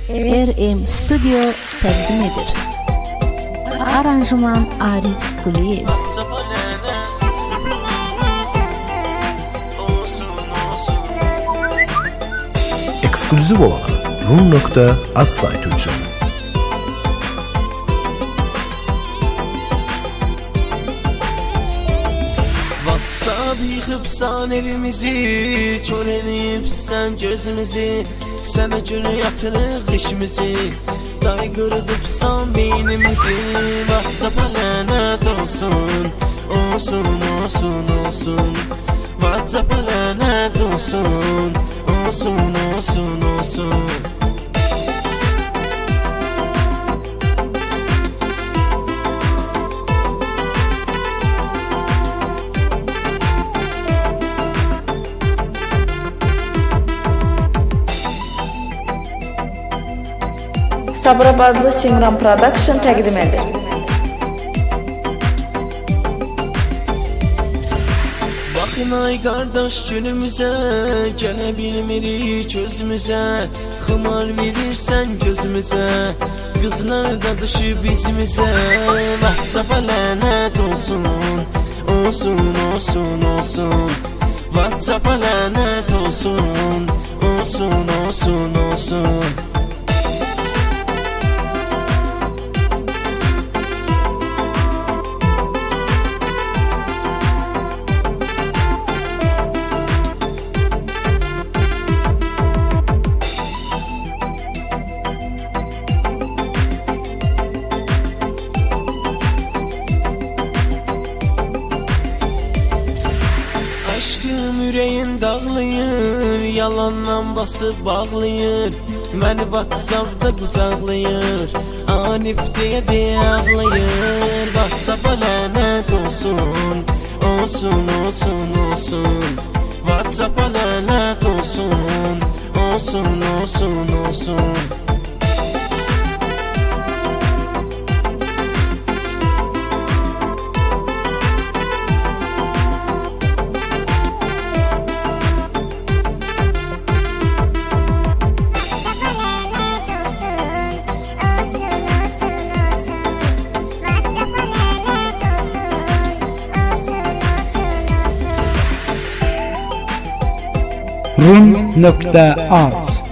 RM Studio təqdim edir. Aranjman Arif Quliyev. Eksklüziv olarak rum.az saytı üçün. WhatsApp yıxıbsan evimizi, kör eləyibsən gözümüzü, sənə görə yatırıq işimizi, day qırdıbsan beynimizi. WhatsApp-a lənət olsun, olsun, olsun, olsun. WhatsApp-a lənət olsun, olsun, olsun, olsun. Sabirabadlı Simran Production təqdim edir. Baxın ay qardaş günümüzə, gələ bilmirik özümüzə, xımar verirsən gözümüzə, qızlar da düşüb bizimizə. WhatsApp-a lənət olsun, olsun, olsun, olsun. WhatsApp-a lənət olsun, olsun, olsun, olsun. Aşkım ürəyin dağlayır, yalandan basıb bağlayır, məni WhatsApp-da qucaqlayır, Arif deyə ağlayır. WhatsApp-a lənət olsun, olsun, olsun, olsun. WhatsApp-a lənət olsun, olsun, olsun, olsun. rum.az